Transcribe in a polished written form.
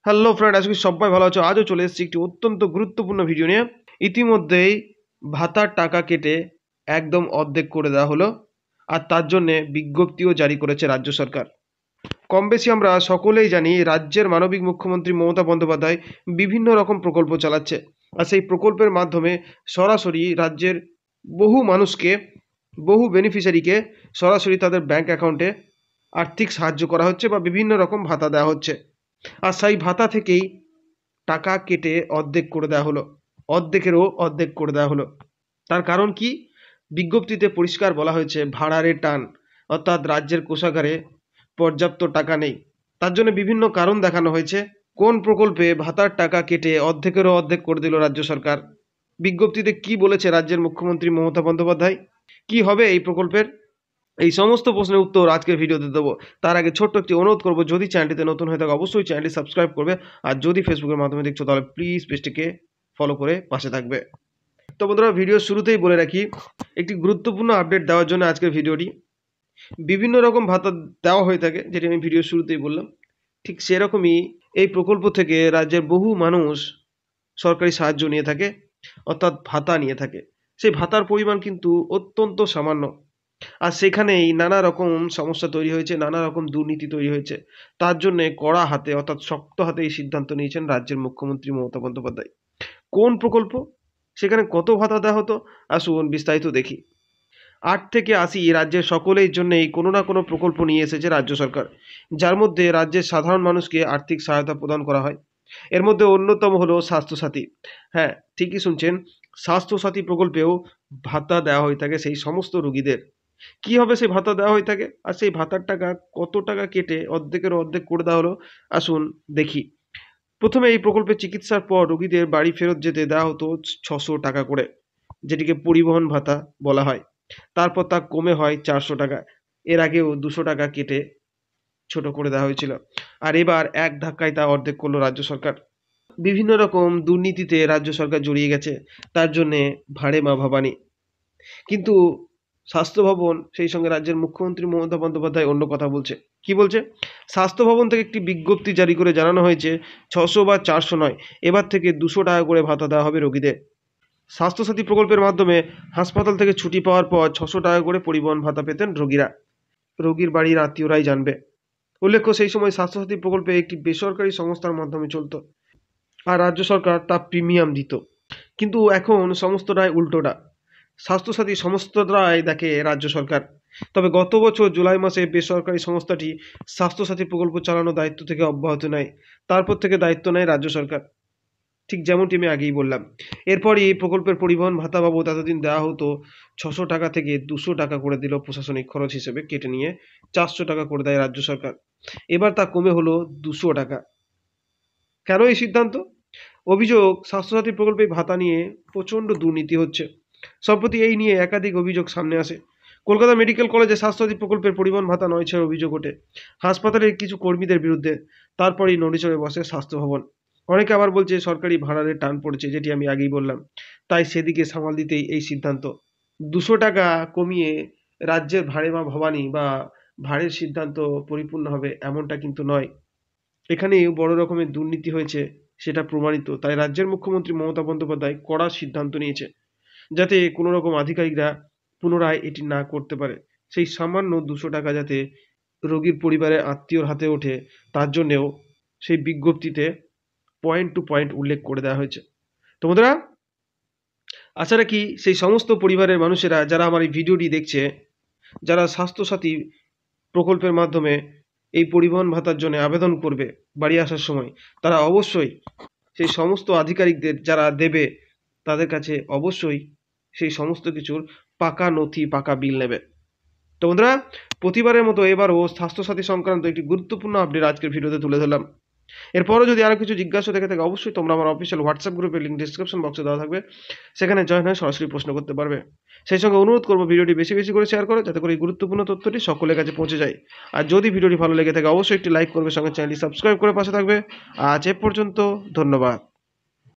Hello friend, আজকে সবাই ভালো আছো। আজও চলে এসেছি একটি অত্যন্ত গুরুত্বপূর্ণ ভিডিও নিয়ে। ইতিমধ্যেই ভাতার টাকা কেটে একদম অর্ধেক করে দেওয়া হলো, আর তার জন্যে বিজ্ঞপ্তিও জারি করেছে রাজ্য সরকার। কম বেশি আমরা সকলেই জানি রাজ্যের মানবিক মুখ্যমন্ত্রী মমতা বন্দ্যোপাধ্যায় বিভিন্ন রকম প্রকল্প চালাচ্ছে, আর সেই প্রকল্পের মাধ্যমে সরাসরি রাজ্যের বহু মানুষকে, বহু বেনিফিশিয়ারিকে সরাসরি তাদের ব্যাংক অ্যাকাউন্টে আর্থিক সাহায্য করা হচ্ছে বা বিভিন্ন রকম ভাতা দেওয়া হচ্ছে। আর সেই ভাতা থেকেই টাকা কেটে অর্ধেক করে দেওয়া হলো, অর্ধেকেরও অর্ধেক করে দেওয়া হলো। তার কারণ কি? বিজ্ঞপ্তিতে পরিষ্কার বলা হয়েছে ভাড়ারে টান, অর্থাৎ রাজ্যের কোষাগারে পর্যাপ্ত টাকা নেই। তার জন্য বিভিন্ন কারণ দেখানো হয়েছে। কোন প্রকল্পে ভাতার টাকা কেটে অর্ধেকেরও অর্ধেক করে দিল রাজ্য সরকার? বিজ্ঞপ্তিতে কি বলেছে রাজ্যের মুখ্যমন্ত্রী মমতা বন্দ্যোপাধ্যায়? কি হবে এই প্রকল্পের? এই সমস্ত প্রশ্নের উত্তর আজকের ভিডিওতে দেবো। তার আগে ছোট্ট একটি অনুরোধ করবো, যদি চ্যানেলটিতে নতুন হয়ে থাকে অবশ্যই চ্যানেলটি সাবস্ক্রাইব করবে, আর যদি ফেসবুকের মাধ্যমে দেখছো তাহলে প্লিজ পেজটিকে ফলো করে পাশে থাকবে। তো বন্ধুরা, ভিডিও শুরুতেই বলে রাখি, একটি গুরুত্বপূর্ণ আপডেট দেওয়ার জন্য আজকের ভিডিওটি। বিভিন্ন রকম ভাতা দেওয়া হয়ে থাকে, যেটি আমি ভিডিও শুরুতেই বললাম। ঠিক সেরকমই এই প্রকল্প থেকে রাজ্যের বহু মানুষ সরকারি সাহায্য নিয়ে থাকে, অর্থাৎ ভাতা নিয়ে থাকে। সেই ভাতার পরিমাণ কিন্তু অত্যন্ত সামান্য, আর সেখানেই নানা রকম সমস্যা তৈরি হয়েছে, নানা রকম দুর্নীতি তৈরি হয়েছে। তার জন্য কড়া হাতে, অর্থাৎ শক্ত হাতে এই সিদ্ধান্ত নিয়েছেন রাজ্যের মুখ্যমন্ত্রী মমতা বন্দ্যোপাধ্যায়। কোন প্রকল্প, সেখানে কত ভাতা দেওয়া হতো, আসুন বিস্তারিত দেখি। 8 থেকে 80 রাজ্যের সকলের জন্যই কোনো না কোনো প্রকল্প নিয়ে এসেছে রাজ্য সরকার, যার মধ্যে রাজ্যের সাধারণ মানুষকে আর্থিক সহায়তা প্রদান করা হয়। এর মধ্যে অন্যতম হলো স্বাস্থ্যসাথী। হ্যাঁ, ঠিকই শুনছেন, স্বাস্থ্যসাথী প্রকল্পেও ভাতা দেওয়া হয়ে থাকে সেই সমস্ত রোগীদের। কি হবে সেই ভাতা দেওয়া হয়ে থাকে, আর সেই ভাতার টাকা কত টাকা কেটে অর্ধেকের অর্ধেক করে দেওয়া হলো, আসুন দেখি। প্রথমে এই প্রকল্পে চিকিৎসার পর রোগীদের বাড়ি ফেরত যেতে দেওয়া হতো 600 টাকা করে, যেটিকে পরিবহন ভাতা বলা হয়। তারপর তা কমে হয় 400 টাকা। এর আগেও 200 টাকা কেটে ছোট করে দেওয়া হয়েছিল, আর এবার এক ধাক্কায় তা অর্ধেক করলো রাজ্য সরকার। বিভিন্ন রকম দুর্নীতিতে রাজ্য সরকার জড়িয়ে গেছে, তার জন্যে ভাড়ে মা ভবানী। কিন্তু স্বাস্থ্য ভবন, সেই সঙ্গে রাজ্যের মুখ্যমন্ত্রী মমতা বন্দ্যোপাধ্যায় অন্য কথা বলছে। কি বলছে? স্বাস্থ্য ভবন থেকে একটি বিজ্ঞপ্তি জারি করে জানানো হয়েছে 600 বা 400 নয়, এবার থেকে 200 টাকা করে ভাতা দেওয়া হবে রোগীদের। স্বাস্থ্যসাথী প্রকল্পের মাধ্যমে হাসপাতাল থেকে ছুটি পাওয়ার পর 600 টাকা করে পরিবহন ভাতা পেতেন রোগীরা। রোগীর বাড়ির আত্মীয়রাই জানবে। উল্লেখ্য, সেই সময় স্বাস্থ্যসাথী প্রকল্পে একটি বেসরকারি সংস্থার মাধ্যমে চলত, আর রাজ্য সরকার তা প্রিমিয়াম দিত। কিন্তু এখন সমস্তটাই উল্টোটা, স্বাস্থ্যসাথী সমস্তটাই দেখে রাজ্য সরকার। তবে গত বছর জুলাই মাসে বেসরকারি সংস্থাটি স্বাস্থ্যসাথী প্রকল্প চালানোর দায়িত্ব থেকে অব্যাহতি নেয়। তারপর থেকে দায়িত্ব নেয় রাজ্য সরকার, ঠিক যেমনটি আমি আগেই বললাম। এরপরই এই প্রকল্পের পরিবহন ভাতা বাবদ এতদিন দেওয়া হতো 600 টাকা থেকে 200 টাকা করে দিল প্রশাসনিক খরচ হিসেবে কেটে নিয়ে, 400 টাকা করে দেয় রাজ্য সরকার। এবার তা কমে হলো 200 টাকা। কেন এই সিদ্ধান্ত? অভিযোগ, স্বাস্থ্যসাথী প্রকল্পে ভাতা নিয়ে প্রচণ্ড দুর্নীতি হচ্ছে। সম্প্রতি এই নিয়ে একাধিক অভিযোগ সামনে আসে। কলকাতা মেডিকেল কলেজে স্বাস্থ্যসাথী প্রকল্পের পরিবহন ভাতা নয় ছেড়ে অভিযোগ ওঠে হাসপাতালের কিছু কর্মীদের বিরুদ্ধে। তারপরেই নড়িচড়ে বসে স্বাস্থ্য ভবন। অনেকে আবার বলছে সরকারি ভাড়ারে টান পড়েছে, যেটি আমি আগেই বললাম। তাই সেদিকে সামাল দিতেই এই সিদ্ধান্ত। 200 টাকা কমিয়ে রাজ্যের ভাড়ে মা ভবানী বা ভাড়ের সিদ্ধান্ত পরিপূর্ণ হবে এমনটা কিন্তু নয়। এখানেও বড় রকমের দুর্নীতি হয়েছে, সেটা প্রমাণিত। তাই রাজ্যের মুখ্যমন্ত্রী মমতা বন্দ্যোপাধ্যায় কড়া সিদ্ধান্ত নিয়েছে, যাতে কোনো রকম আধিকারিকরা পুনরায় এটি না করতে পারে। সেই সামান্য 200 টাকা যাতে রোগীর পরিবারের আত্মীয়র হাতে ওঠে, তার জন্যেও সেই বিজ্ঞপ্তিতে পয়েন্ট টু পয়েন্ট উল্লেখ করে দেওয়া হয়েছে। তো বন্ধুরা, আশা রাখি সেই সমস্ত পরিবারের মানুষেরা যারা আমার এই ভিডিওটি দেখছে, যারা স্বাস্থ্যসাথী প্রকল্পের মাধ্যমে এই পরিবহন ভাতার জন্য আবেদন করবে বাড়ি আসার সময়, তারা অবশ্যই সেই সমস্ত আধিকারিকদের যারা দেবে তাদের কাছে অবশ্যই সেই সমস্ত কিছুর পাকা নথি, পাকা বিল নেবে। তো বন্ধুরা, প্রতিবারের মতো এবারও স্বাস্থ্যসাথী সংক্রান্ত একটি গুরুত্বপূর্ণ আপডেট আজকের ভিডিওতে তুলে ধরলাম। এরপরও যদি আরও কিছু জিজ্ঞাসা থেকে থাকে অবশ্যই তোমরা আমার অফিসিয়াল হোয়াটসঅ্যাপ গ্রুপের লিঙ্ক ডিসক্রিপশন বক্সে দেওয়া থাকবে, সেখানে জয়েন হয়ে সরাসরি প্রশ্ন করতে পারবে। সেই সঙ্গে অনুরোধ করবো ভিডিওটি বেশি বেশি করে শেয়ার করো, যাতে করে এই গুরুত্বপূর্ণ তথ্যটি সকলের কাছে পৌঁছে যায়। আর যদি ভিডিওটি ভালো লেগে থাকে অবশ্যই একটি লাইক করবে, সঙ্গে চ্যানেলটি সাবস্ক্রাইব করে পাশে থাকবে। আজ এ পর্যন্ত, ধন্যবাদ।